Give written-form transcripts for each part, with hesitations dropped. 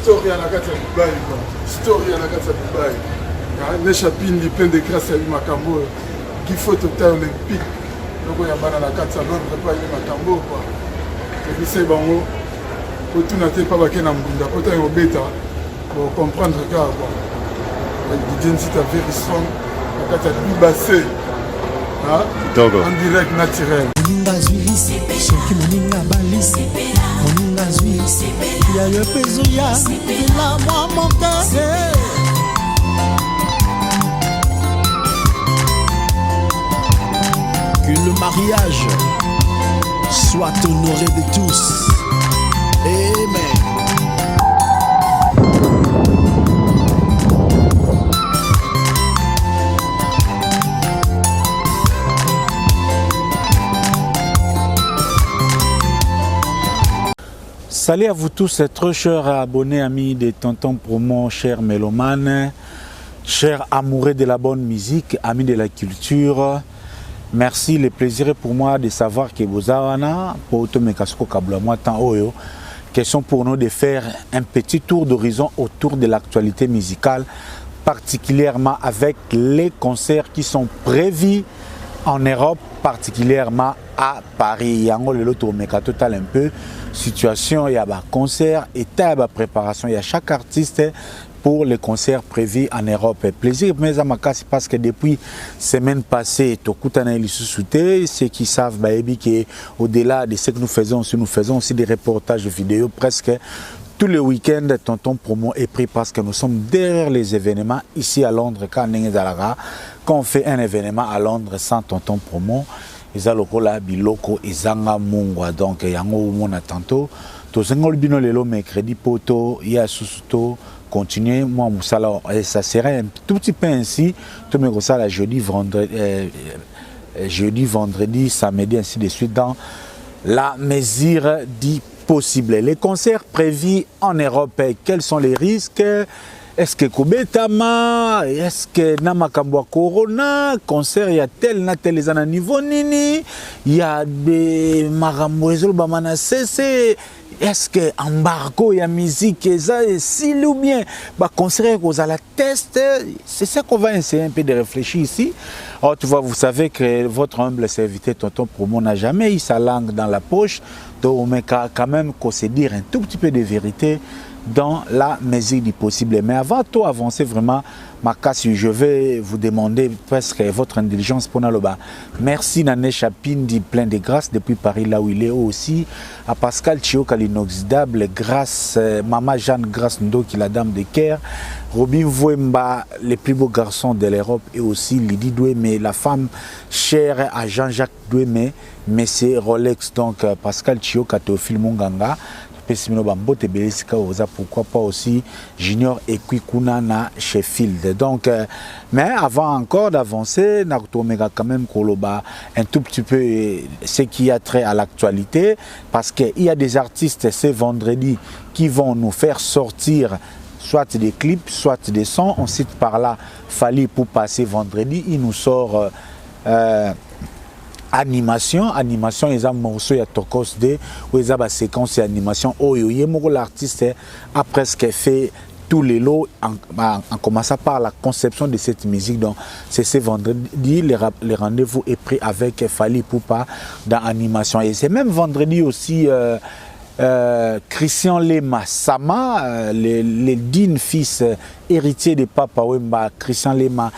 story à la carte à Dubaï, story à la carte à Dubaï. Les chapines, plein de grâce à Makambo, qui faut total olympique. Donc il y a mal à la carte à Londres, pas Makambo quoi. Et puis c'est bon, pour tout n'attendre pas baquer dans Mbunda, pour t'aller au bêta, pour comprendre le cas quoi. Il dit c'est very strong, la carte à Dubaï. En direct naturel. Que le mariage soit honoré de tous. Amen. Salut à vous tous, très chers abonnés, amis de Tonton Promo, chers mélomanes, chers amoureux de la bonne musique, amis de la culture. Merci, le plaisir est pour moi de savoir que vous avez pour question pour nous de faire un petit tour d'horizon autour de l'actualité musicale, particulièrement avec les concerts qui sont prévus en Europe, particulièrement à Paris. Yango le tour total un peu situation, il y a un concert et il y a préparation, il y a chaque artiste pour les concerts prévus en Europe. Plaisir, mais à ma casse parce que depuis semaine passée, ceux qui savent qu'au-delà de ce que nous faisons aussi des reportages vidéo presque tous les week-ends. Tonton Promo est pris parce que nous sommes derrière les événements ici à Londres. Quand on fait un événement à Londres sans Tonton Promo, ils ont le biloko izanga mungwa donc yango mona tantôt to sengol bino lelo mercredi poto ya susuto continuer moi musala et ça serait un tout petit peu ainsi to me ça jeudi vendredi samedi ainsi de suite dans la mesure du possible. Les concerts prévus en Europe, quels sont les risques? Est-ce que Kubetama, est-ce que Namakambo Corona, concert, il y a tel niveau nini, il y a des Maramboezol Bamana CC, est-ce que embargo, il y a musique, et ça, et s'il ou bien, concert, vous allez tester, c'est ça qu'on va essayer un peu de réfléchir ici. Oh, tu vois, vous savez que votre humble serviteur Tonton Promo n'a jamais eu sa langue dans la poche, donc on met quand même qu'on se dire un tout petit peu de vérité dans la mesure du possible. Mais avant tout avancer vraiment, je vais vous demander presque votre intelligence pour nous. Merci Nané Chapindi, plein de grâce depuis Paris là où il est aussi. À Pascal Chioka l'inoxydable, grâce Maman Jeanne Grâce Ndo qui est la dame de Caire. Robin Vouemba, le plus beau garçon de l'Europe, et aussi Lydie Douémé, la femme chère à Jean-Jacques Douémé, mais c'est Rolex, donc Pascal Chioka Théophile Munganga. Pourquoi pas aussi Junior et Kwikuna na Sheffield. Donc, mais avant encore d'avancer, Naruto quand même un tout petit peu ce qui a trait à l'actualité, parce qu'il y a des artistes ce vendredi qui vont nous faire sortir soit des clips, soit des sons. On cite par là Fali pour passer vendredi, il nous sort animation, ils ont morceau ya Tokos D où ils ont la séquence animation. L'artiste a presque fait tous les lots en commençant par la conception de cette musique. Donc c'est ce vendredi, le rendez-vous est pris avec Fali Poupa dans animation. Et c'est même vendredi aussi Christian Lema Sama, le digne fils héritier de Papa Wemba, Christian Lema,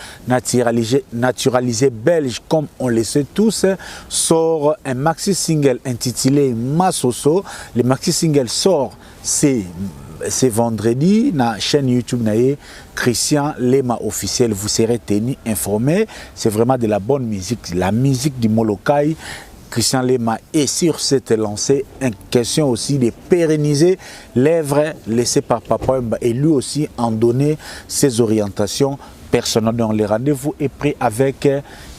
naturalisé belge comme on le sait tous, sort un maxi single intitulé Masoso. Le maxi single sort c'est vendredi dans la chaîne YouTube Christian Lema officiel. Vous serez tenu informé. C'est vraiment de la bonne musique, la musique du Molokai. Christian Lema est sur cette lancée, une question aussi de pérenniser l'œuvre laissée par Papa Wemba et lui aussi en donner ses orientations personnelles. Donc le rendez-vous est pris avec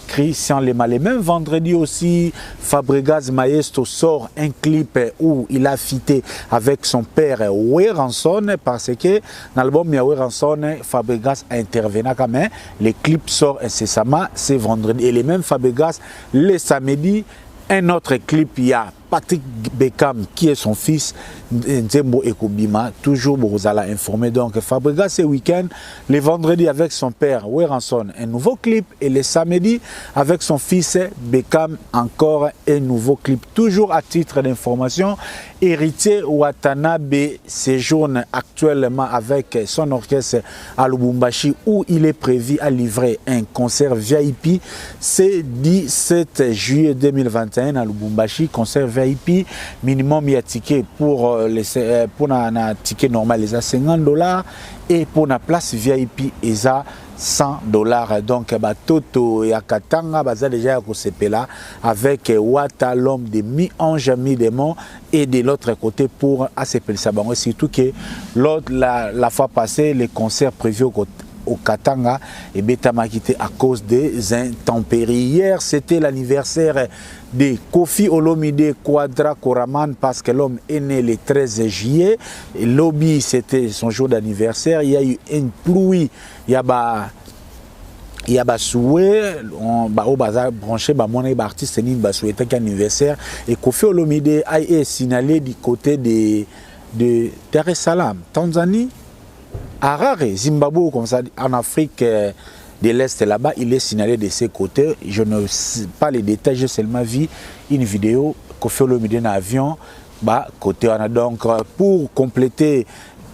Christian Lema. Le même vendredi aussi, Fabregas Maestro sort un clip où il a fité avec son père Weranson, parce que dans l'album Weranson, Fabregas a intervenu quand même. Le clip sort incessamment, c'est vendredi. Et le même Fabregas, le samedi, un autre clip, il y a Patrick Beckham, qui est son fils, Nzembo Ekobima, toujours vous allez informer. Donc, Fabregas ce week-end, le vendredi avec son père, Weranson, un nouveau clip, et le samedi avec son fils Beckham, encore un nouveau clip. Toujours à titre d'information, héritier Watanabe séjourne actuellement avec son orchestre à Lubumbashi, où il est prévu à livrer un concert VIP. C'est 17 juillet 2021 à Lubumbashi, concert VIP, minimum il y a ticket pour un ticket normal, il y a $50 et pour la place VIP, il y a $100. Donc, Toto et Akatanga, baza déjà là avec Wata, l'homme de mi-ange, mi-démon, et de l'autre côté pour ACP Sabango. Surtout que la fois passée, les concerts prévus au Katanga et Betama quitté à cause des intempéries. Hier, c'était l'anniversaire de Kofi Olomide Quadra Koraman parce que l'homme est né le 13 juillet. Et Lobby, c'était son jour d'anniversaire. Il y a eu une pluie. Il y a souhait, on va brancher mon artiste ni souhaiter qu'un anniversaire et Kofi Olomide a été signalé du côté de Dar es Salaam, Tanzanie. Harare, Zimbabwe, comme ça, en Afrique de l'Est là-bas, il est signalé de ses côtés. Je ne sais pas les détails, j'ai seulement vu une vidéo Kofi Olomide en avion. Côté, on a donc pour compléter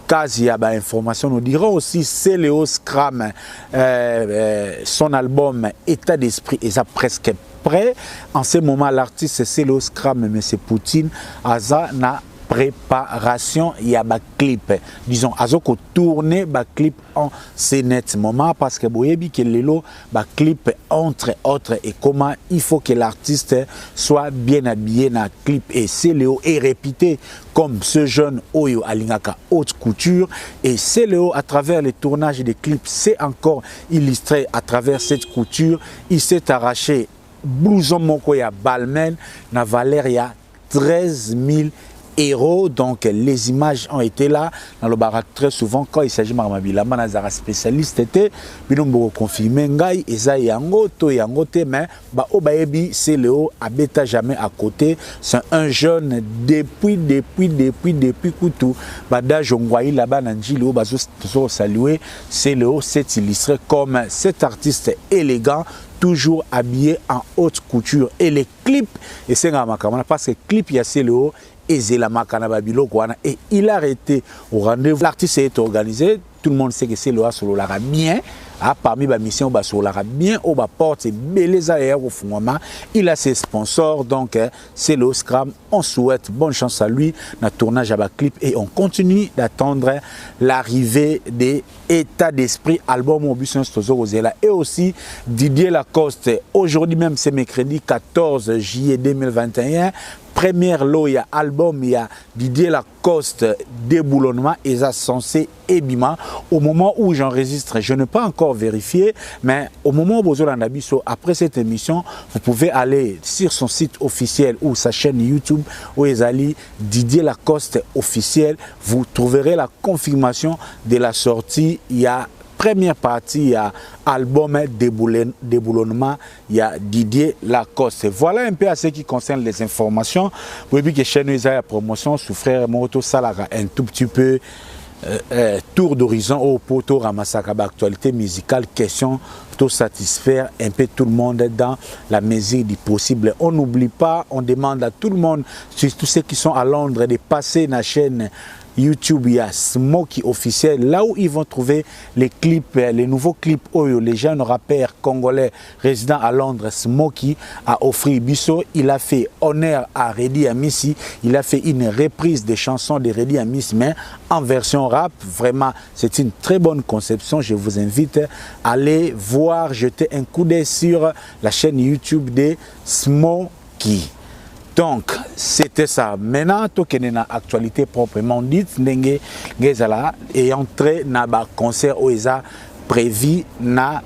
quasi information, nous dirons aussi Céléo Scram, son album État d'esprit est presque prêt. En ce moment, l'artiste Céléo Scram, M. Poutine, Aza na préparation, il y a un clip. Disons, Azoko tourner un clip en ce moment parce que vous voyez que le clip entre autres et comment il faut que l'artiste soit bien habillé dans le clip. Et Céléo est répété comme ce jeune Oyo Alingaka haute couture. Et Céléo, à travers les tournages des clips, c'est encore illustré à travers cette couture. Il s'est arraché blouson moko ya Balmain, na valeur ya 13 000 €. Donc les images ont été là dans le barak très souvent quand il s'agit de Marmabila Manazara spécialiste était binombo confirmé ngai eza yango to yango te mais obaebi c'est Léo abeta jamais à côté. C'est un jeune depuis Koutou bada jongwai là-bas nanjilo bazo saluer. C'est Léo s'est illustré comme cet artiste élégant, toujours habillé en haute couture. Et les clips, et c'est parce que les clips, il y a Céléo et Zélama Kanababilo, et il a arrêté au rendez-vous. L'artiste est organisé, tout le monde sait que Céléo sur la bien. Parmi les missions, sur la bien, au porte au fond, il a ses sponsors, donc c'est le Scram. On souhaite bonne chance à lui dans le tournage à clip et on continue d'attendre l'arrivée des États d'esprit album au Busson Stozorozela et aussi Didier Lacoste. Aujourd'hui même, c'est mercredi 14 juillet 2021. Première lot, il y a album, il y a Didier Lacoste déboulonnement et ça censé Ebima. Au moment où j'enregistre, je n'ai pas encore vérifié, mais au moment où vous avez après cette émission, vous pouvez aller sur son site officiel ou sa chaîne YouTube où ils allient Didier Lacoste officiel. Vous trouverez la confirmation de la sortie. Il y a première partie, il y a album déboulonnement, il y a Didier Lacoste. Voilà un peu à ce qui concerne les informations. Vous voyez que chez nous, il y a promotion sous frère Moto Salara, un tout petit peu tour d'horizon au poteau ramassaka actualité musicale, question pour satisfaire un peu tout le monde dans la mesure du possible. On n'oublie pas, on demande à tout le monde, surtout ceux qui sont à Londres, de passer la chaîne YouTube, il y a Smoky officiel, là où ils vont trouver les clips, les nouveaux clips Oyo, les jeunes rappeurs congolais résidant à Londres. Smoky a offert Bisso, il a fait honneur à Redi Amissi, il a fait une reprise des chansons de Redi Amissi, mais en version rap. Vraiment, c'est une très bonne conception. Je vous invite à aller voir, jeter un coup d'œil sur la chaîne YouTube de Smoky. Donc, c'était ça. Maintenant, tout ce qui est actualité proprement dite, Ndenge Gezala est entré dans le concert où il a prévu na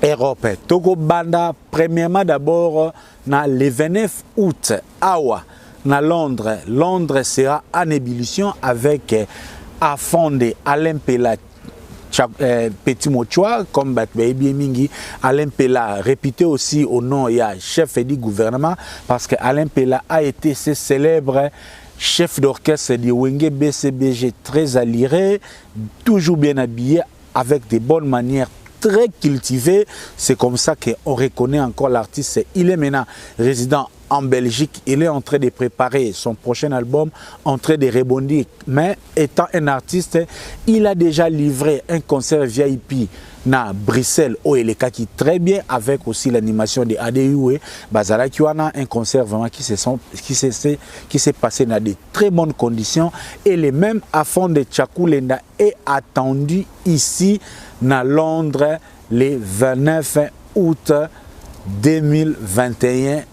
Europe. Togo Banda, premièrement d'abord, le 29 août, Awa, na Londres. Londres sera en ébullition avec Afondé, Alain Pela, Petit Mochoa, comme Baby Mingi, Alain Pela, réputé aussi au nom, il y a chef du gouvernement, parce que Alain Pela a été ce célèbre chef d'orchestre du Wenge BCBG, très alliré, toujours bien habillé, avec des bonnes manières, très cultivé. C'est comme ça qu'on reconnaît encore l'artiste. Il est maintenant résident en Belgique. Il est en train de préparer son prochain album, en train de rebondir. Mais étant un artiste, il a déjà livré un concert VIP na Bruxelles au Elekaki très bien, avec aussi l'animation de ADUE. Bazala qui a un concert vraiment qui s'est passé dans de très bonnes conditions. Et le même affront de Tchakoulenda est attendu ici à Londres le 29 août 2021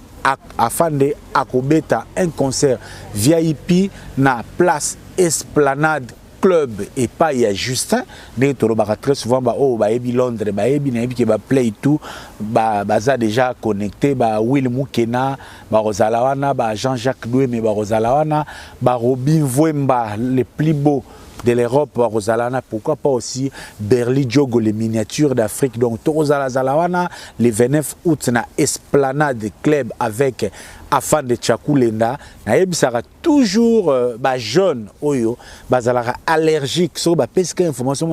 afin de akobeta un concert VIP na place Esplanade Club et pas il y a Justin de Torobara très souvent oh baebi Londres baebi na qui va play tout baza déjà connecté Will Mukena Rosalawana Jean-Jacques Doué mais Rosalawana Robin Vwemba les plus beaux de l'Europe, Rosalana, pourquoi pas aussi Berly Diogo, les miniatures d'Afrique. Donc, Rosalawana, le 29 août, na Esplanade Club avec Afan de Tchakoulenda. Naïb sera toujours jeune, oyo, bazalara allergique, so pesque information,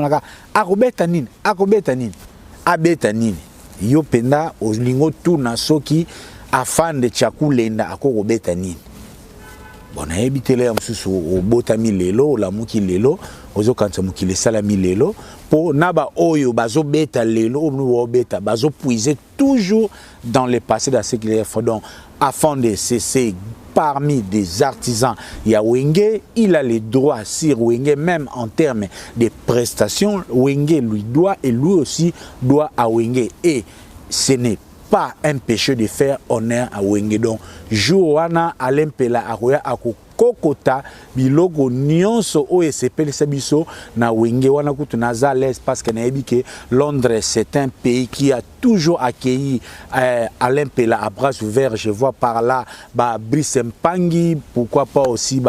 akobetanine, abetanine. Yo penda, au lingo tout na soki, Afan de Tchakoulenda, akobetanine. Bon, on a habité là au botami lelo, la muki lelo, ozo kansa muki le salami lelo, pour naba oyo bazo beta lelo, ou beta bazo puiser toujours dans le passé de ce qu'il y a fait. Donc, afin de cesser parmi des artisans, il y a Wenge, il a les droits sur Wenge, même en termes de prestations, Wenge lui doit et lui aussi doit à Wenge. Et ce n'est pas un péché de faire honneur à Wenge. Donc, Joana Alain Pela akoya kokota biloko nyonso o esepeli biso na Wenge wana kutu naza l'aise parce que nayebi que Londres c'est un pays qui a toujours accueilli Alain Pela à bras ouverts. Je vois par là Brice Mpangi, pourquoi pas aussi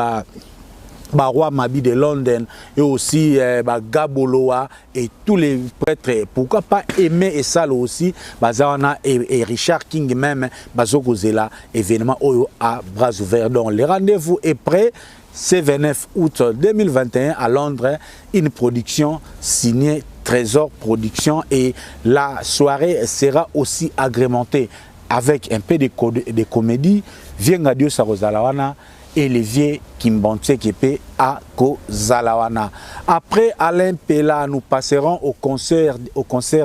Roi Mabi de London et aussi Gaboloa et tous les prêtres, pourquoi pas Aimé et Salo aussi, Bazawana et Richard King même, Bazokozela, événement Oyo à bras ouverts. Donc le rendez-vous est prêt, c'est 29 août 2021 à Londres, une production signée Trésor Production et la soirée sera aussi agrémentée avec un peu de comédie. Viens Dieu Sarozalawana et Olivier Kimbonte Kepe à Kozalawana. Après Alain Pela, nous passerons au concert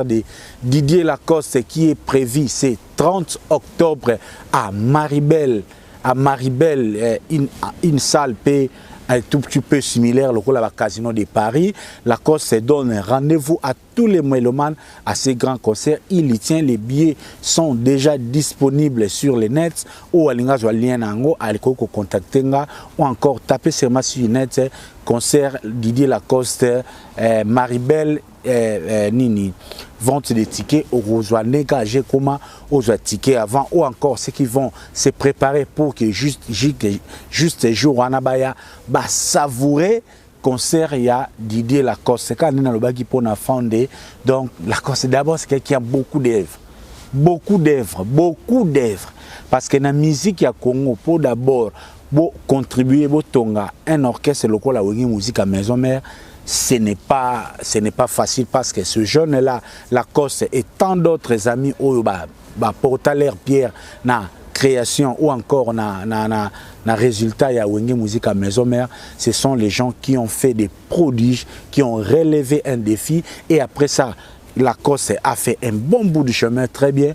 de Didier Lacoste qui est prévu ce 30 octobre à Maribel. À Maribel, une salle un tout petit peu similaire au Casino de Paris. Lacoste se donne rendez-vous à tous les mélomanes à ces grands concerts. Il y tient, les billets sont déjà disponibles sur le net ou à l'ingazoualienango, à l'écoute contacter ou encore taper sur ma sur net concert Didier Lacoste Maribel Nini. Vente des tickets au Rosoir négagé comment aux tickets avant ou encore ceux qui vont se préparer pour que juste jour Anabaya va savourer concert il y a Didier Lacoste quand on a le bagi pour na fondé. Donc Lacoste d'abord c'est quelqu'un qui a beaucoup d'œuvres parce que la musique il y a Congo pour d'abord pour contribuer pour tonga un orchestre local à musique à maison mère. Ce n'est pas facile parce que ce jeune-là, Lacoste et tant d'autres amis, portent leur pierre na création ou encore na résultat ya Wenge Musique à Maison Mère. Ce sont les gens qui ont fait des prodiges, qui ont relevé un défi et après ça, Lacoste a fait un bon bout de chemin très bien.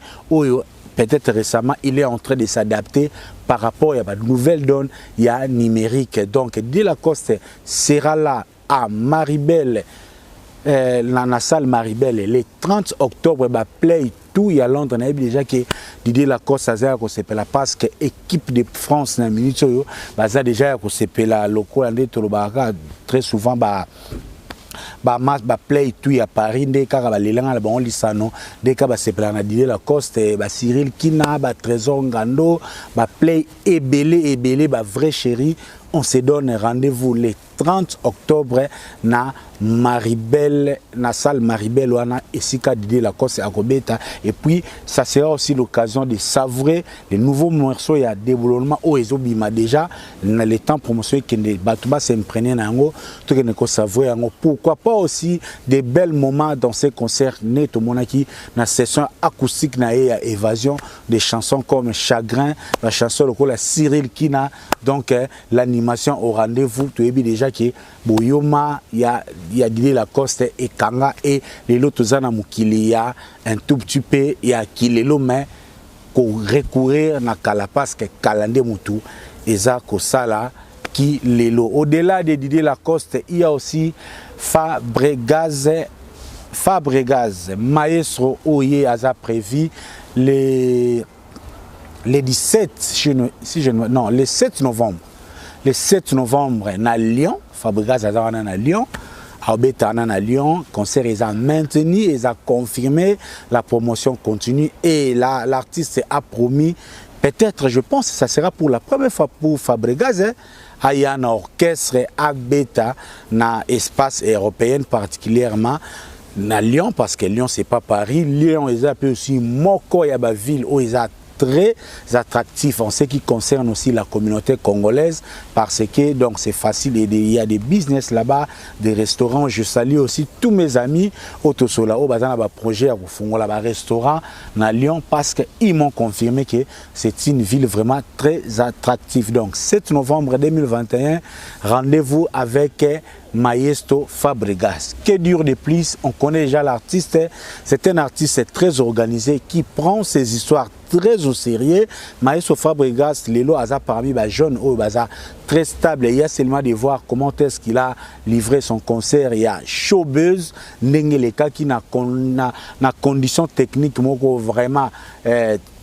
Peut-être récemment, il est en train de s'adapter par rapport à une nouvelle donne, il y a numérique. Donc, Didier Lacoste sera là à Maribel, la salle Maribel, le 30 octobre, play tout, il y a Londres, déjà que Didier Lacoste a parce que l'équipe de France, dans minute, déjà la local, très souvent, play tout à Paris dès que les langues bon lisano dès que c'est plan Didier Lacoste Cyril Kina Trésor Ngando play et belé vrai chéri On se donne rendez-vous le 30 octobre na Maribel, na salle Maribel wana esika Didier Lacoste à Kobeta. Et puis ça sera aussi l'occasion de savourer les nouveaux morceaux et à développement au Ezobima déjà dans les temps promotionnels que les Batouba s'imprégnaient nango tout que nous savourer nango. Pourquoi pas aussi des belles moments dans ces concerts neto monaki na session acoustique na évasion des chansons comme Chagrin, la chanson locale Cyril Kina. Donc l'animation au rendez-vous tu es déjà que Boyoma il y a Didier Lacoste et Kanga et les autres zana mukili ya un tout petit peu il y a kilelo mais pour recourir na kala parce que kalande mutu eza ko sala qui lelo au-delà de Didier Lacoste il y a aussi Fabregas maestro Oye aza prévu le 17 le 7 novembre. Le 7 novembre na Lyon, Fabregas aza na Lyon, Aubeta na Lyon, concert est maintenu, ils a confirmé, la promotion continue et l'artiste a promis, peut-être je pense que ça sera pour la première fois pour Fabregas, il y a un orchestre Aubeta na espace européen particulièrement na Lyon parce que Lyon c'est pas Paris, Lyon ils a aussi moko ya ba ville où ils a très attractif en ce qui concerne aussi la communauté congolaise parce que donc c'est facile et il y a des business là-bas, des restaurants. Je salue aussi tous mes amis Otosola au bazana ba projet à Rufungola ba restaurant na Lyon parce que ils m'ont confirmé que c'est une ville vraiment très attractive. Donc 7 novembre 2021, rendez-vous avec Maestro Fabregas. Que dure de plus, on connaît déjà l'artiste, c'est un artiste très organisé qui prend ses histoires très au sérieux. Maestro Fabregas, Lelo Aza parmi les jeunes ou Baza très stable. Il y a seulement de voir comment est-ce qu'il a livré son concert. Il y a showbuzz, Nengeleka qui n'a condition technique vraiment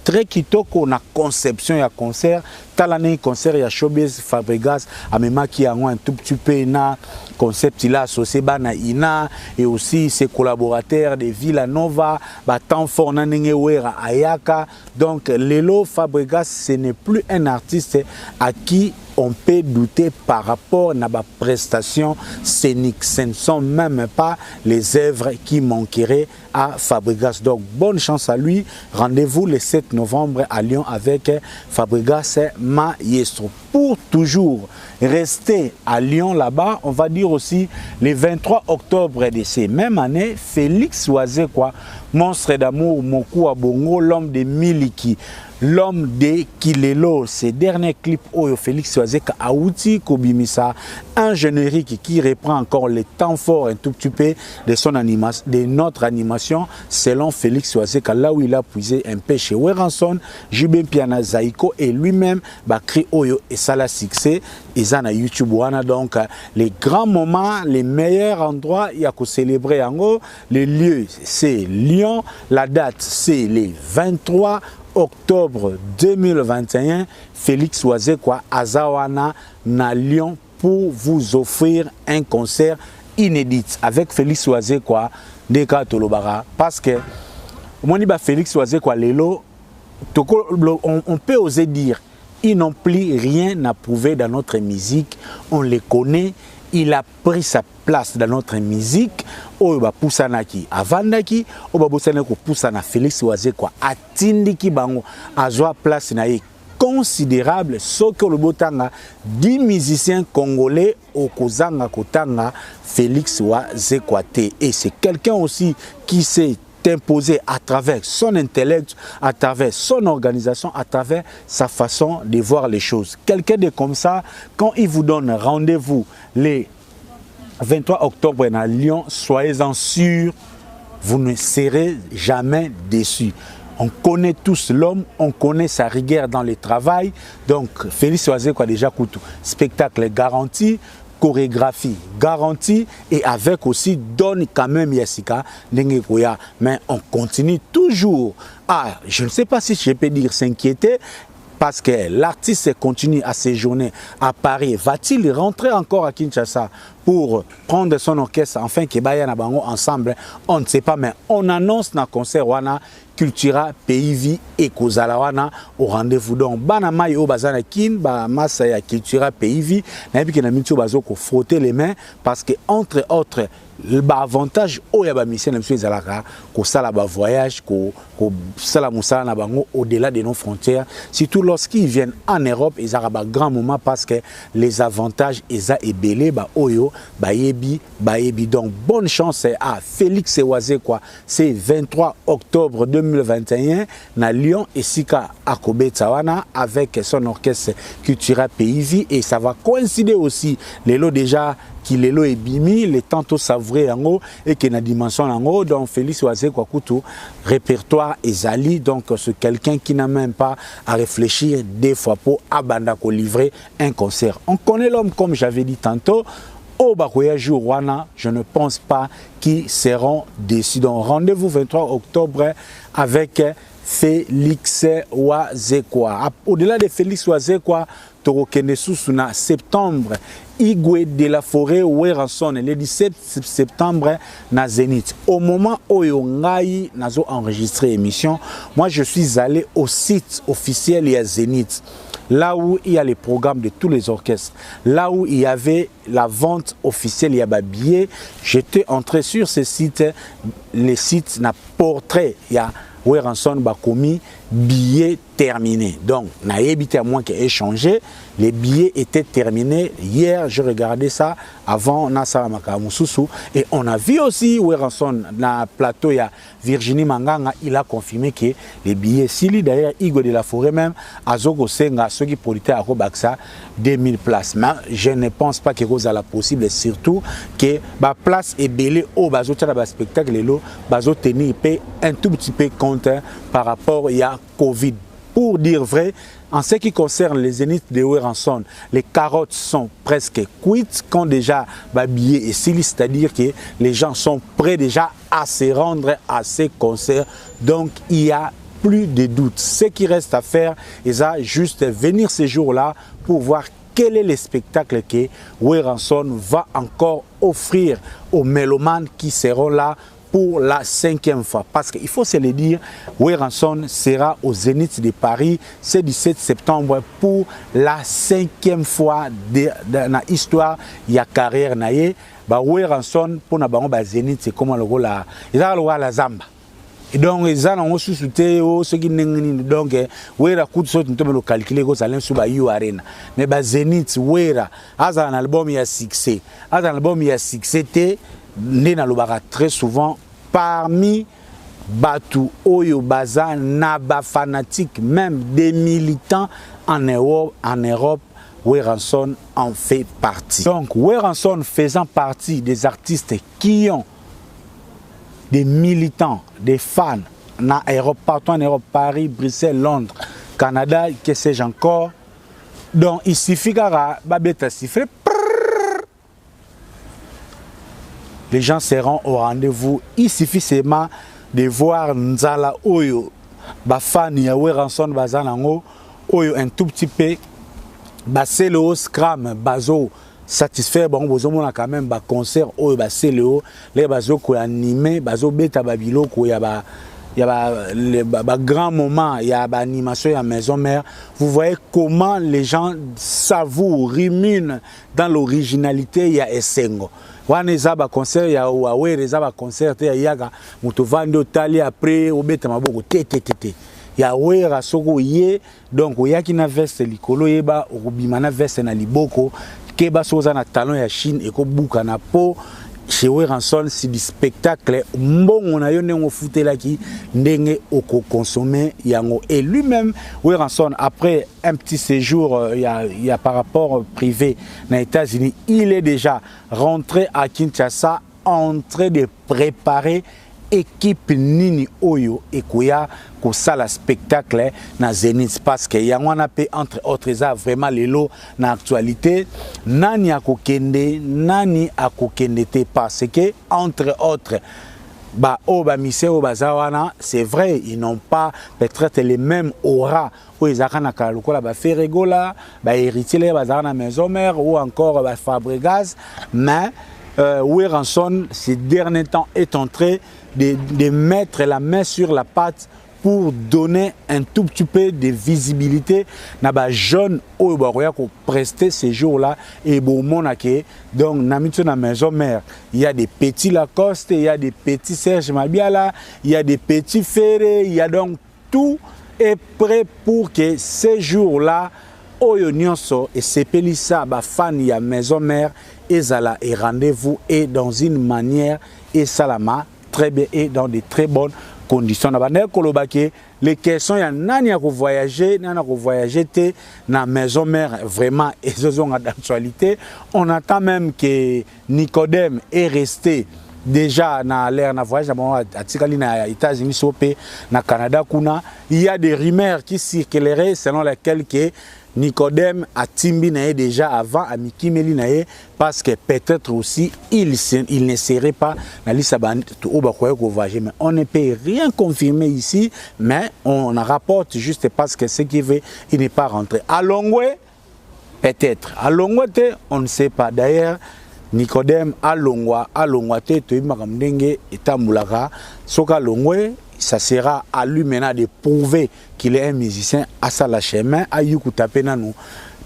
très kitoko na conception ya concert. Talane concert ya showbiz Fabregas a même qui a un tout petit peu na concept il a associé bana ina et aussi ses collaborateurs de Villanova temps fort na Wera Ayaka. Donc Lelo Fabregas ce n'est plus un artiste à qui on peut douter par rapport à la prestation scénique. Ce ne sont même pas les œuvres qui manqueraient à Fabregas. Donc bonne chance à lui. Rendez-vous le 7 novembre à Lyon avec Fabregas Maestro. Pour toujours rester à Lyon là-bas, on va dire aussi le 23 octobre de ces mêmes années, Félix Oazekwa, monstre d'amour, Moku Abongo, l'homme de Miliki, l'homme de Kilelo, ces derniers clips Oyo Félix Oazekwa Aouti Kobimisa, un générique qui reprend encore le temps fort un tout petit peu de son animation, de notre animation selon Félix Oazekwa, là où il a puisé un peu chez Weranson, Jubin Piana Zaiko et lui-même Bakri Oyo et Sala Succès, ils ont YouTube wana. Donc les grands moments, les meilleurs endroits, il y a que célébrer en haut. Le lieu c'est Lyon, la date c'est le 23 octobre 2021. Félix Oazekwa Azawana na Lyon pour vous offrir un concert inédit avec Félix Oazekwa Deka Tolobara parce que Moniba Félix Oazekwa Lelo on peut oser dire ils n'ont plus rien à prouver dans notre musique, on les connaît, il a pris sa place dans notre musique. Oba Poussanaki, Avandaki, Oba Boussanako Poussana Félix Oazekwa, Atindiki Bango, Azwa place naïe considérable, ce que le botanga 10 musiciens congolais au Kozanga Kotanga, Félix Oazekwa. Et c'est quelqu'un aussi qui s'est imposé à travers son intellect, à travers son organisation, à travers sa façon de voir les choses. Quelqu'un de comme ça, quand il vous donne rendez-vous les 23 octobre à Lyon, soyez-en sûrs, vous ne serez jamais déçus. On connaît tous l'homme, on connaît sa rigueur dans le travail. Donc, Félix Oazekwa déjà Koutou, spectacle garanti, chorégraphie garantie et avec aussi donne quand même Yassika Nengekoya. Mais on continue toujours à, je ne sais pas si je peux dire s'inquiéter, parce que l'artiste continue à séjourner à Paris. Va-t-il rentrer encore à Kinshasa pour prendre son orchestre, enfin que Baya na bango ensemble, on ne sait pas, mais on annonce dans concert wana Cultura PIV et Kozala wana au rendez-vous. Donc bana mai o bazana kin ba massa ya Cultura PIV na bi ke na mitio bazo ko frotter les mains parce que entre autres le avantage o ya ba mission na monsieur ezalaka ko sala ba voyage ko sala musala na bango au-delà de nos frontières, surtout lorsqu'ils viennent en Europe, ils ont un grand moment parce que les avantages eza ebele ba oyo ba yebi. Donc bonne chance à Félix Ewazé quoi. C'est 23 octobre 2021 na Lyon et Sika Akobe Tsawana avec son orchestre Cultura PIV et ça va coïncider aussi les lots déjà qui les lots est bimi, les tantôt savouré en haut et qui na dimension en haut. Donc Félix Ewazé quoi couteau répertoire ezali donc c'est quelqu'un qui n'a même pas à réfléchir des fois pour abanda ko livrer un concert. On connaît l'homme comme j'avais dit tantôt. Au Bakoya Wana, je ne pense pas qu'ils seront déçus. Donc rendez-vous 23 octobre avec Félix Wazekwa. Au-delà de Félix Wazekwa, Torokenesusuna septembre, Igwe de la Forêt Weranson, le 17 septembre, na Zénith. Au moment où Yongai n'a enregistré l'émission, moi je suis allé au site officiel de Zénith. Là où il y a les programmes de tous les orchestres, là où il y avait la vente officielle, il y a des billets, j'étais entré sur ce site, les sites n'a portrait, il y a Weranson Bakomi, billets terminés. Donc, n'a évité à moins qu'il ait échangé, les billets étaient terminés. Hier, je regardais ça avant Nassara Makamususu et on a vu aussi Weranson na plateau, il y a Virginie Manganga, il a confirmé que les billets, s'il d'ailleurs Igwe de la Forêt même, Azoko Senga, ceux qui politaient à Robaksa, 2000 places. Mais je ne pense pas que ça la possible, surtout que la place est belle au bazo de spectacle, bazo tenir un tout petit peu compte par rapport à Covid. Pour dire vrai, en ce qui concerne les Zéniths de Weranson, les carottes sont presque cuites quand déjà billets et silly, c'est-à-dire que les gens sont prêts déjà à se rendre à ces concerts. Donc il y a plus de doute. Ce qui reste à faire, c'est juste venir ces jours-là pour voir quel est le spectacle que Weranson va encore offrir aux mélomanes qui seront là pour la 5e fois. Parce qu'il faut se le dire, Weranson sera au Zénith de Paris ce 17 septembre pour la 5e fois dans l'histoire de la carrière. Weranson, pour la Zénith, c'est comme la Zamba. Et donc, ils ont sous-souté ceux qui n'ont donc, Wera coup de saut, nous devons calculer que ça allait sur Bayou Arena. Mais Zénith, Wera, a un album il y a succès. A un album il y a succès, très souvent parmi Batu Oyo Baza, Naba fanatique, même des militants en Europe, Weranson en fait partie. Donc, Weranson faisant partie des artistes qui ont des militants, des fans, en Europe, partout en Europe, Paris, Bruxelles, Londres, Canada, que sais-je encore. Donc, il suffit que siffler. Les gens seront au rendez-vous. Il suffit seulement de voir Nzala Oyo, fan ya Weranson Bazanango, Oyo un tout petit peu, c'est le haut scram, bazo satisfait, bon, vous avez quand même un concert, Oyo c'est le haut, les bazo qui animé, bazo beta babilo, il y a grand moment, il y a animation, il y a maison mère. Vous voyez comment les gens savourent, ruminent dans l'originalité, il y a Essengo. Waneza ba concert ya Huawei reza ba concert ya yaga mutovando tali après obeta maboko tete ya wera soko ye donc oyaki na veste likolo yeba okubima na veste na liboko keba soza na talon ya Chine ekobuka na po chez Weranson c'est du spectacle mbongo na yo ndenge ofutelaki ndenge oko consommer yango et lui-même Weranson après un petit séjour il y a par rapport privé aux États-Unis, il est déjà rentré à Kinshasa en train de préparer équipe Nini Oyo et Koya ko sala spectacle na Zénith parce que yangwana pe entre autres ça vraiment lelo na actualité nani akokende te parce que entre autres c'est vrai, ils n'ont pas peut-être les mêmes auras où ils ont Ferregola, héritier la maison mère ou encore Fabregas, mais Werrason ces derniers temps est en train de mettre la main sur la pâte pour donner un tout petit peu de visibilité na ba jeune au baroya ko prester ces jours-là et bon monake donc na maison mère il y a des petits Lacoste, il y a des petits Serge Mabiala, il y a des petits Ferré, il y a donc tout est prêt pour que ces jours-là oyo nyonso et sepelisa ba fan ya maison mère ezala et rendez-vous et dans une manière et salama très bien et dans de très bonnes conditions. Les questions, il y a nani à voyager, nani à voyager na maison mère vraiment et d'actualité. On attend même que Nicodème est resté déjà dans l'air na voyage à Tikali na États-Unis sopé na Canada kuna. Il y a des rumeurs qui circuleraient selon lesquelles que Nicodème a timbi naé déjà avant à Miki Melinaé parce que peut-être aussi il ne serait pas dans l'Issaban au voyager. Mais on ne peut rien confirmer ici, mais on rapporte juste parce que ce qui veut, il n'est pas rentré. À Longwe, peut-être. À Longwe, on ne sait pas. D'ailleurs, Nicodème à Longwa, tu es makamdenge et tamboulaka, soka Longwe. Ça sera à lui maintenant de prouver qu'il est un musicien à sa la chemin, à Yuku Tapenano,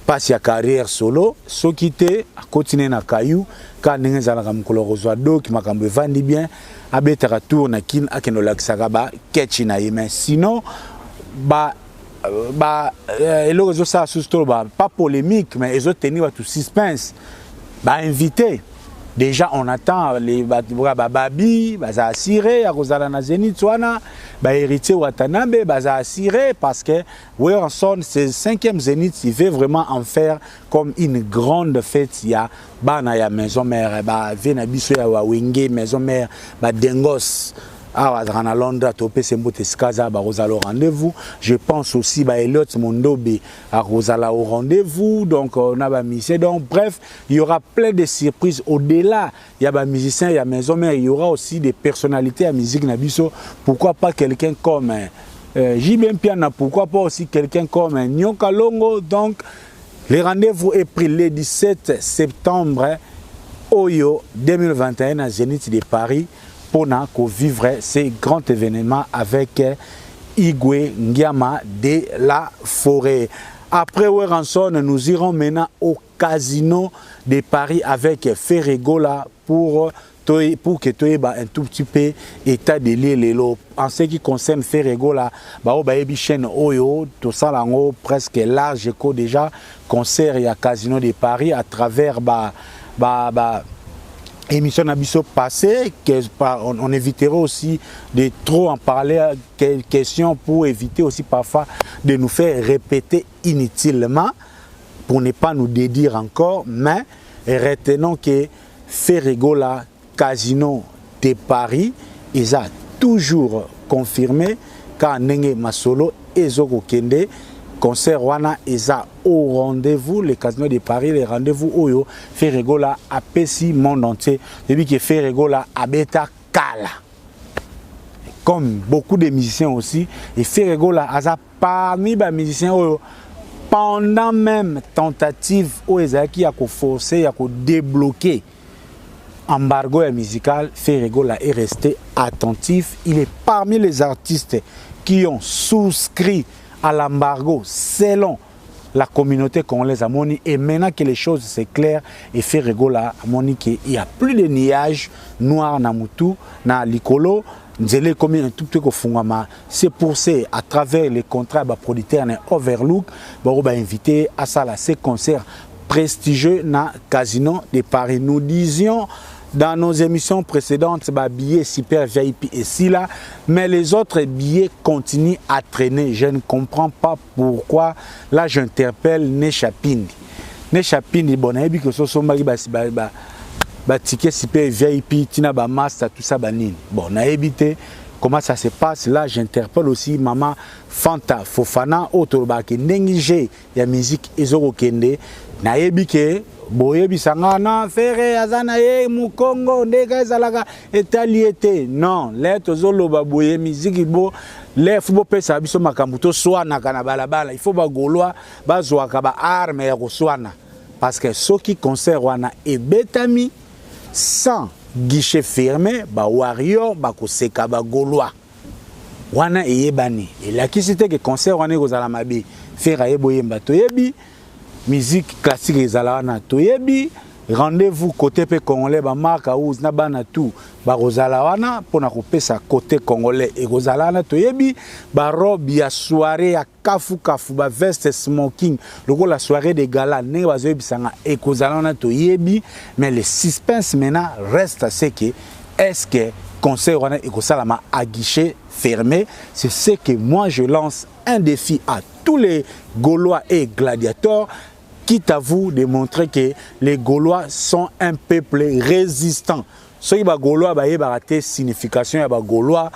passe sa carrière solo, ce qui était à continuer na Kayou, quand nous avons colorosado qui m'a vendu bien, à Betara tour na kin à Kenolak Sagaba, Ketchina mais sinon, et réseau ça pas polémique, mais ils ont tenu tout suspense, invité. Déjà, on attend les Babi, Baza Assiré, à Rosala Zenith, héritier Watanabe, Baza Assiré, parce que Werrason, c'est le 5e Zénith, il veut vraiment en faire comme une grande fête. Il y a Banaya, maison mère, Venabiso, Wawenge, maison mère, Dengos. À Londres, topé Sembote Skaza, Rosala au rendez-vous. Je pense aussi à Elliot Mondobe, à Rosala au rendez-vous. Donc, on a misé. Donc, bref, il y aura plein de surprises. Au-delà, il y a des musiciens, il y a maison mère, il y aura aussi des personnalités à musique Nabiso. Pourquoi pas quelqu'un comme J.B. Piana, pourquoi pas aussi quelqu'un comme Nyoka Longo. Donc, le rendez-vous est pris le 17 septembre, Oyo 2021 à Zénith de Paris. Pour vivre ces grands événements avec Igwe Ngiama de la Forêt. Après Werrason, nous irons maintenant au casino de Paris avec Ferregola pour que tu aies un tout petit peu état de l'île. En ce qui concerne Ferregola, chaîne Oyo, tout ça presque large déjà concert et à casino de Paris à travers émission Nabiso passée, on évitera aussi de trop en parler, quelques questions pour éviter aussi parfois de nous faire répéter inutilement, pour ne pas nous dédire encore, mais retenons que Ferregola, Casino de Paris, ils ont toujours confirmé quand Nenge Masolo et Zoko Kende, concert wana eza au rendez-vous, les casinos de Paris, les rendez-vous Oyo, Ferregola a Pessi monde entier, depuis que Ferregola a Beta Kala. Comme beaucoup de musiciens aussi, et Ferregola a parmi les musiciens Oyo, pendant même tentative où ils ont forcé, à débloquer embargo musical, Ferregola est resté attentif. Il est parmi les artistes qui ont souscrit à l'embargo selon la communauté congolaise à Moni. Et maintenant que les choses c'est clair et Ferregola à Moni qu'il y a plus de nuages noirs na mutu na likolo nzele comme un tout petit fungama. C'est pour ça à travers les contrats ba producteur na Overlook ba invité à ça là ces concerts prestigieux na Casino de Paris. Nous disions dans nos émissions précédentes, billets super VIP et si là, mais les autres billets continuent à traîner. Je ne comprends pas pourquoi. Là, j'interpelle Nechapindi. Nechapindi, bon, que ce soit ticket super VIP, tina ba master, tout ça, banine. Bon, on a évité comment ça se passe. Là, j'interpelle aussi Maman Fanta Fofana, Otobake, Nengije, la musique Ezoro Kende. Na ebike boye bisanga non fere azana ye mukongo ndeka ezalaka etaliete non le tozoloba boye musique bo le faut pesa biso makambo to swana kana balabala il faut ba golwa bazwaka ba arme ya koswana parce que soki concert wana ebetami sans guichet fermé ba warrior ba koseka ba golwa wana eyebani elakisi te que concert wana ekozala mabe fere yeboyemba toyebi musique classique ezala wana toyebi rendez-vous côté pe congolais ba marka ouz na bana tout ba rozala wana pona kopesa côté congolais e rozala wana toyebi ba robe ya soirée ya kafu ba veste smoking loko la soirée de gala ne bazoyebisanga e kozala wana toyebi mais le suspense maintenant reste à ce que est-ce que concert wana e kosalama à guichet fermé. C'est ce que moi je lance un défi à tous les Gaulois et gladiateurs, quitte à vous de montrer que les Gaulois sont un peuple résistant. Ce qui est Gaulois, il y a une signification. Gaulois,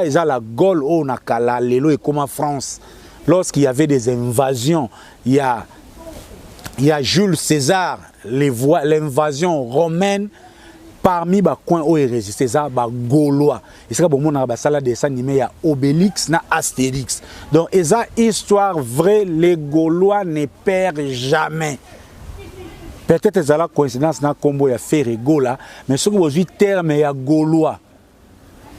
ils ont la Gaule au Nakala, Lelo et comme en France. Lorsqu'il y avait des invasions, il y a Jules César, l'invasion romaine. Parmi les coins où il résistait, c'est les Gaulois. Et c'est comme on a ça dessin animé, il y a Obélix et Astérix. Donc, c'est une histoire vraie, les Gaulois ne perdent jamais. Peut-être que c'est la coïncidence dans combo il y a fait Gaula, mais ce que vous dites, terme il y a Gaulois.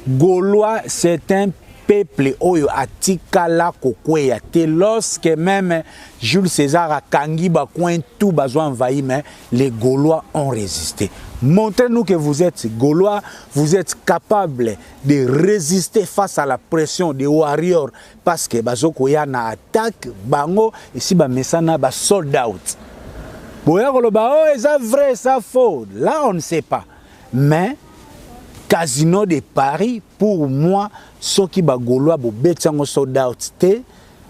Gaulois, c'est un peuple oyo atikala kokwea te lorsque même Jules César a kangi ba coin tout besoin envahi mais les Gaulois ont résisté. Montrez-nous que vous êtes Gaulois, vous êtes capable de résister face à la pression des warriors parce que bazoko ya na attaque bango ici ba mesana ba sold out. Boya koloba oh c'est vrai ça faux. Là on ne sait pas. Mais Casino de Paris, pour moi, ceux qui sont Gaulois, ils sold out.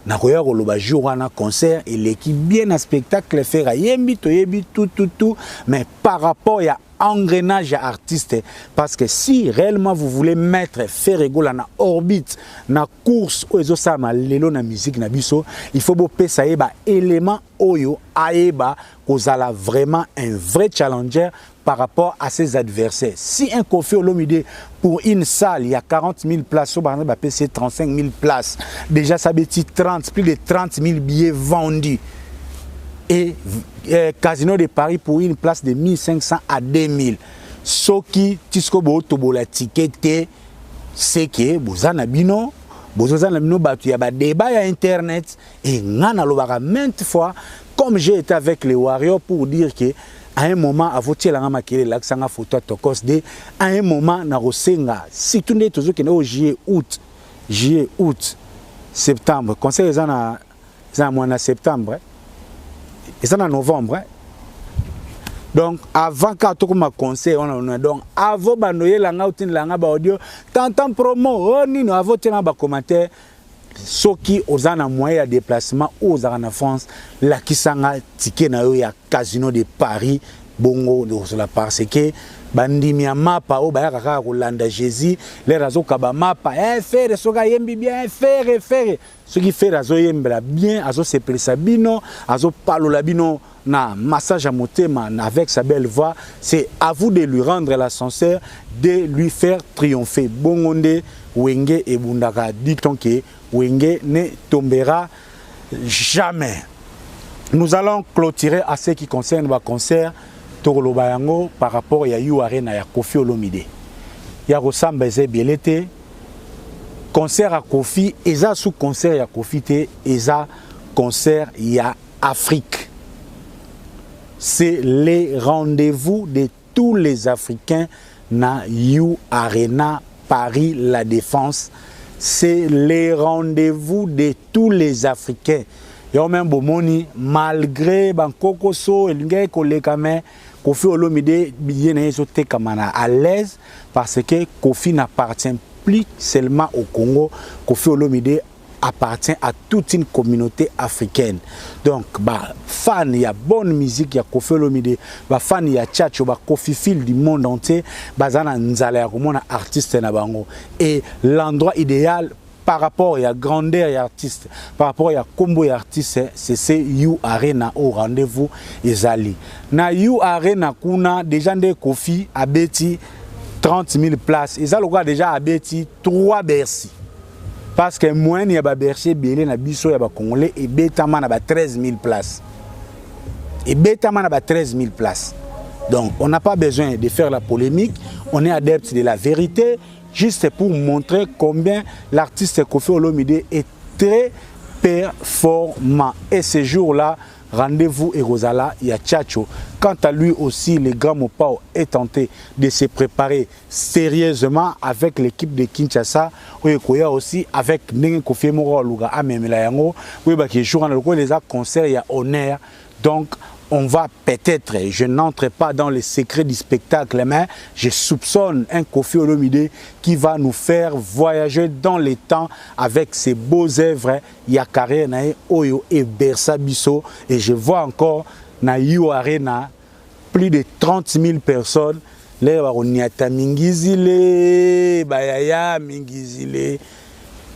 Na koya koloba jour un concert et l'équipe bien un spectacle faire yembi to yebi tout mais par rapport à engrenage artiste parce que si réellement vous voulez mettre Ferrego na orbite na course ozo sama lelo na musique na biso il faut bopé ça ba élément oyo aeba kozala vraiment un vrai challenger par rapport à ses adversaires. Si un Koffi Olomide pour une salle, il y a 40 000 places, sur le PC 35 000 places, déjà ça veut dire plus de 30 000 billets vendus. Et Casino de Paris pour une place de 1500 à 2000. Ce qui, Tiskobo, Tobola, ticket, c'est que vous en avez bino, vous en avez bino, il y a des débats à Internet, et on a maintes fois, comme j'ai été avec les Warriors pour dire que à un moment, à votre la photo à un moment, na rosenga. Si tout n'est toujours que juillet, août, septembre. Conseil est en septembre. Et en novembre. Donc, avant que tu conseil, on a donc avant banoyer langa outin langa ba audio, tantan promo, on ni no avant tena ba commentaire. Ceux qui ont un moyen de déplacement aux en France, la kisanga ticket na yo ya Casino de Paris, bongo de la parce que bandi mi mapa o ba kaka kolanda Jésus, les razo kaba mapa, faire soka yembi bien faire. Ce qui fait razo yembla bien, azo se presabino, azo palola bino na massage à motema avec sa belle voix, c'est à vous de lui rendre la sincère, de lui faire triompher. Bongonde Wenge et Bundaka dit-on que Wenge ne tombera jamais. Nous allons clôturer à ce qui concerne le concert Toro Bayango par rapport à Arena et Koffi Olomide. Il y a Rossamba Bielete, concert à Koffi, et ça sous concert à Koffi, et ça concert à Afrique. C'est les rendez-vous de tous les Africains na Arena Paris La Défense. C'est les rendez-vous de tous les Africains. Il y a même Bomoni, malgré Bankokoso, et l'ingé Kolekame, Koffi Olomide, à l'aise parce que Koffi n'appartient plus seulement au Congo. Koffi Olomide appartient à toute une communauté africaine. Donc, fan, il y a bonne musique, il y a Koffi Olomide, fan, il y a Tchatcho, Koffi Fil du monde entier, Bazana Nzala, artiste na bango. Et l'endroit idéal par rapport à grandeur et artiste, par rapport à combo et artiste, c'est You Arena au rendez-vous ezali. Na You Arena kuna déjà des Kofi à Betty 30 000 places. Ils ont déjà à Betty 3 Bercy. Parce que moins il y a Bercy, Belé, na Bisso, il y a Congolais et Betaman a 13 000 places. Et Betaman a 13 000 places. Donc on n'a pas besoin de faire la polémique, on est adepte de la vérité. Juste pour montrer combien l'artiste Kofi Olomide est très performant. Et ce jour-là, rendez-vous et Rosala, il y a Tchatcho. Quant à lui aussi, le grand Mopao est tenté de se préparer sérieusement avec l'équipe de Kinshasa. Oui, aussi avec Nenge Kofi Moro Luga Amemela Yango. Oui, qui joue dans les concerts, il y a honneur. Donc, on va peut-être, je n'entre pas dans les secrets du spectacle, mais je soupçonne un Kofi Olomide qui va nous faire voyager dans les temps avec ses beaux œuvres. Yakare Nae Oyo et Bersa Bisso. Et je vois encore na You Arena plus de 30 000 personnes. Les Waroniata Mingizile, Bayaya Mingizile,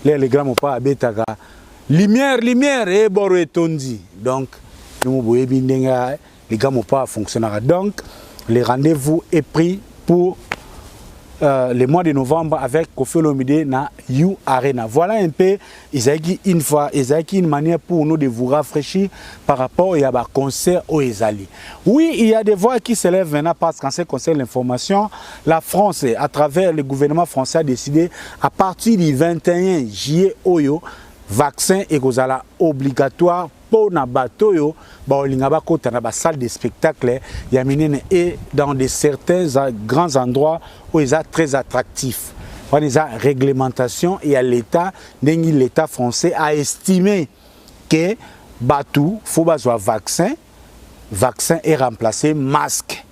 les grands pas à Betaka. Lumière, et Boro et Tondi. Donc, les gars n'ont pas fonctionné. Donc, le rendez-vous est pris pour le mois de novembre avec Kofi Olomide na You Arena. Voilà un peu, une manière pour nous de vous rafraîchir par rapport à un concert au Ezali. Oui, il y a des voix qui s'élèvent maintenant parce qu'en ce qui concerne l'information, la France, à travers le gouvernement français, a décidé à partir du 21 juillet, vaccin et gozala obligatoire pour na batoyo ba olingaba kota na ba salle de spectacle ya minene et dans de certains grands endroits où ils sont très attractifs. On a une réglementation et à l'État, l'État français a estimé que batou faut besoin vaccin est remplacé masque.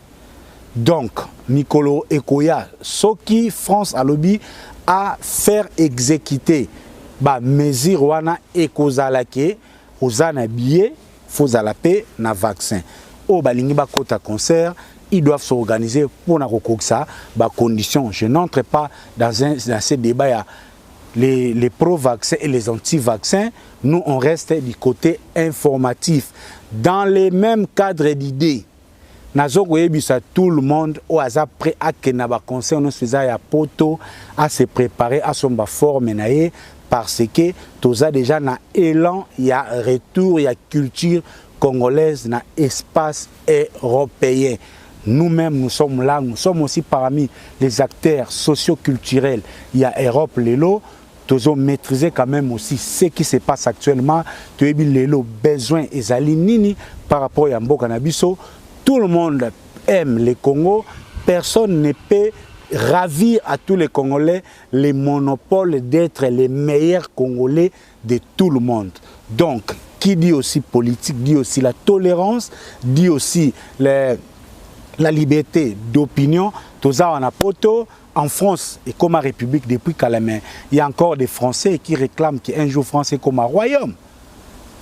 Donc Nicolo Ekoya Soki France a lobby à faire exécuter ba mesure wana ekozalake ozana billet faut zalape na vaccin o balingi ba kota concert ils doivent s'organiser pour na kokoksa ba conditions. Je n'entre pas dans ces débats les pro-vaccins et les anti-vaccins. Nous on reste du côté informatif dans les mêmes cadres d'idées. Nazo koyebisa tout le monde au hasard prêt à que na ba concert nous faisons ya poto à se préparer à son ba forme naé parce que tout ça déjà na élan, il y a retour, il y a culture congolaise na espace européen. Nous-mêmes, nous sommes là, nous sommes aussi parmi les acteurs socio-culturels. Il y a Europe, Lelo, nous avons maîtrisé quand même aussi ce qui se passe actuellement. Tu as Lelo, besoin et Zalinini par rapport à Mboka Nabiso. Tout le monde aime le Congo, personne ne peut ravir à tous les Congolais les monopoles d'être les meilleurs Congolais de tout le monde. Donc, qui dit aussi politique, dit aussi la tolérance, dit aussi la liberté d'opinion. Tout ça en apoto. En France et comme en République depuis Calamé, il y a encore des Français qui réclament qu'un jour France est comme un royaume.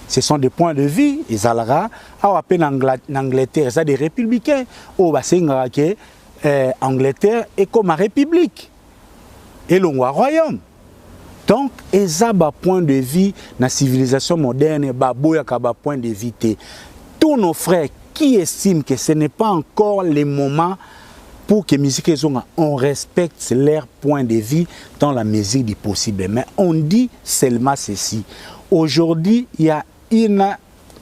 Ce sont des points de vue. Ils allaient à peine en Angleterre, ça des républicains. Au bassin Angleterre est comme une république et le royaume. Donc, ils ont un point de vue dans la civilisation moderne, un point de vue. Tous nos frères qui estiment que ce n'est pas encore le moment pour que les musiques on respecte leur point de vue dans la mesure du possible. Mais on dit seulement ceci. Aujourd'hui, il y a une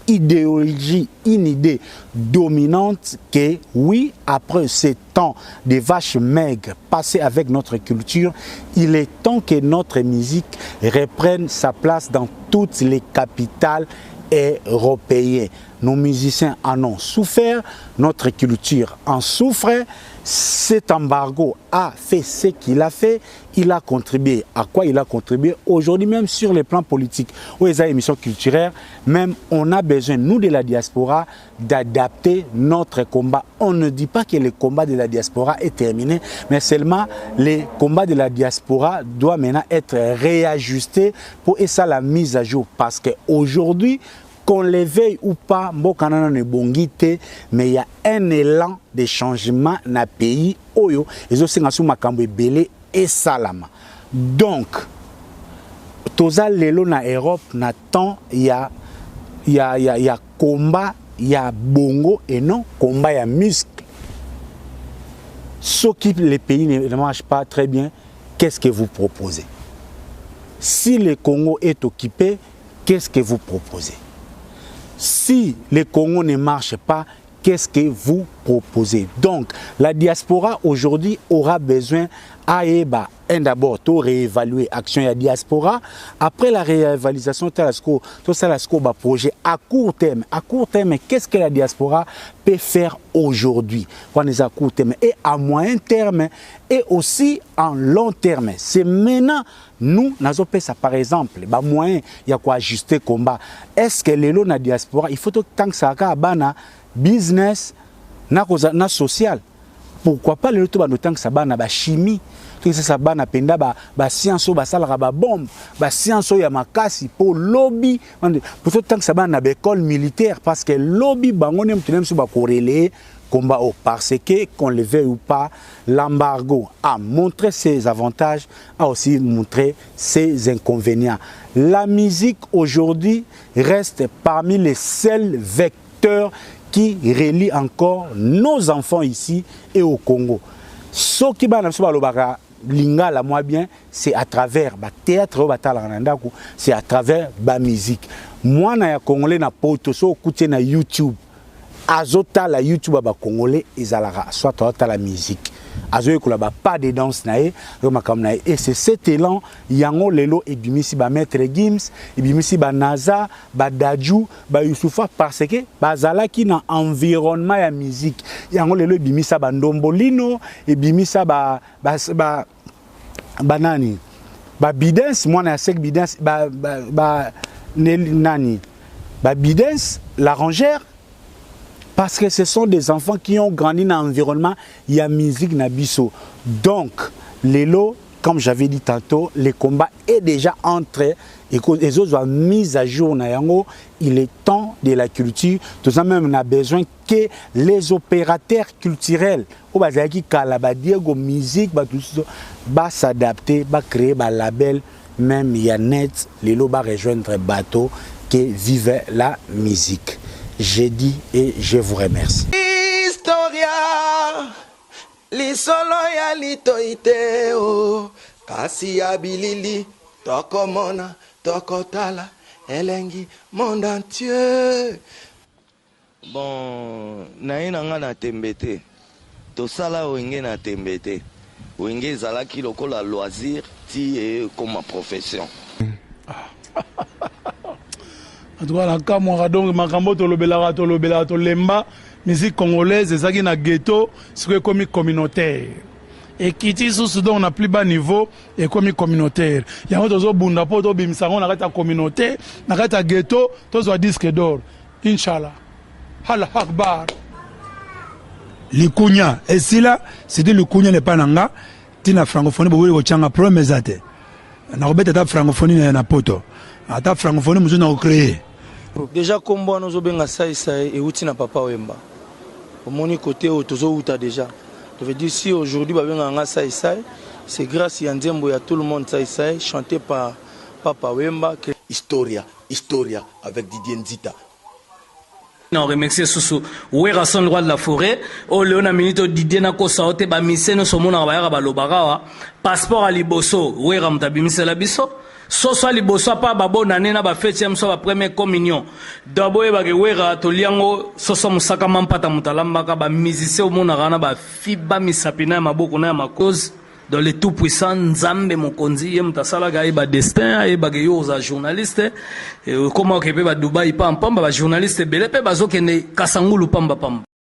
idéologie, une idée dominante que oui, après ces temps de vaches maigres passés avec notre culture, il est temps que notre musique reprenne sa place dans toutes les capitales européennes. Nos musiciens en ont souffert, notre culture en souffre. Cet embargo a fait ce qu'il a fait. Il a contribué. À quoi il a contribué? Aujourd'hui, même sur le plan politique, où il y a des émissions culturelles, même on a besoin, nous de la diaspora, d'adapter notre combat. On ne dit pas que le combat de la diaspora est terminé, mais seulement le combat de la diaspora doit maintenant être réajusté pour essayer la mise à jour. Parce qu'aujourd'hui, qu'on les veille ou pas, mais il y a un élan de changement dans le pays. Et aussi, et salama. Donc, toza lelo na Europe na temps il y a combat, il y a bongo et non combat, il y a muscle. Ce qui les pays ne marchent pas très bien, qu'est-ce que vous proposez? Si le Congo est occupé, qu'est-ce que vous proposez? Si le Congo ne marche pas, qu'est-ce que vous proposez? Donc, la diaspora aujourd'hui aura besoin d'abord de réévaluer l'action de la diaspora. Après la réévaluation, tout ça, un projet à court terme. À court terme, qu'est-ce que la diaspora peut faire aujourd'hui? À court terme et à moyen terme et aussi en long terme. C'est maintenant, nous, nous ça par exemple, moyen, il y a quoi ajuster le combat. Est-ce que les lots de la diaspora, il faut tant que ça a business, na social. Pourquoi pas le tout tant que ça a na chimie? Tout ça na penda science ba sala ba bombe ba science ya makasi pour lobby pour tant que ça na école militaire parce que lobby bango nem tunem so ba corréler combat parce que qu'on le veuille ou pas l'embargo a montré ses avantages a aussi montré ses inconvénients. La musique aujourd'hui reste parmi les seuls vecteurs qui relie encore nos enfants ici et au Congo. Ce qui va lingala moi bien, c'est à travers le théâtre, c'est à travers la musique. Moi, na Congolais na poto so écouter na YouTube. Azota la YouTube ba Congolais izalara soit la musique. Azo ekula ba pas de danse nae, et c'est cet élan yango lelo et bimisi ba maître Gims, et bimisi ba Naza, ba Dadju, ba Youssoufa parce que bazala ki na environnement ya musique. Yango lelo bimisa ba Ndombolino et bimisa ba nani. Ba Bidens, moi na sek Bidens ba nani. Ba Bidens, la rangère. Parce que ce sont des enfants qui ont grandi dans l'environnement, il y a musique nabiso. Donc, les lots, comme j'avais dit tantôt, le combat est déjà entré et que les autres soient mis à jour. Il est temps de la culture. Tout ça même, on a besoin que les opérateurs culturels, Diego musique, s'adapter, créer un label, même il y a net, les lots rejoindre bateau qui vivent la musique. J'ai dit et je vous remercie. Historia, li solo ya li toite o, kasi ya bilili, toko mona, toko tala, elengi, monde entier. Bon, naina nga na tembete, to sala wenge na tembete, wenge zalaki lokola loisir, ti e comme ma profession. En tout cas, la Kamwara, donc, Makambo, Tolobela, Tolemba, musique congolaise, et na ghetto, c'est comme communautaire. Et qui dit sous on a plus bas niveau, et comme communautaire. Il y a un autre bunda, poto, bimsa, on a un communautaire, on a un ghetto, tous un disque d'or. Inch'Allah. Allah Akbar. Le Kounia, et si là, c'était le Kounia, le Pananga, tina francophonie, vous voulez que premier zate. On a rebêté ta francophonie, na poto. Ta francophonie, nous avons créé. Déjà, comme moi, nous avons ça et outil na papa Wemba. Au mon côté, nous avons déjà. Je veux dire, si aujourd'hui, nous avons ça, c'est grâce à Ndiembo et à tout le monde, ça, chanté par papa Wemba. Historia avec Didier Nzita. On remercie Soussou. Ouera son roi de la forêt. O Léona Minito Didier na kosaote ba mise no somona ba yara ba lobarawa. Passeport à liboso. Ouera mtabi mise la biso. Soso liboso pa babo nane na ba fête yamso ba première communion. Dabo e ba ke ouera to liango soso musaka mampata mutalamba ka ba musicien o mona rana ba fiba misapina maboko na makoz. Dans les tout puissants Nzambe Mokonzi yem tasala ga ba destin e ba ke yo za journaliste comment ke pe ba Dubai pam pam ba journaliste bele pe ba zo kene kasangulu pamba pam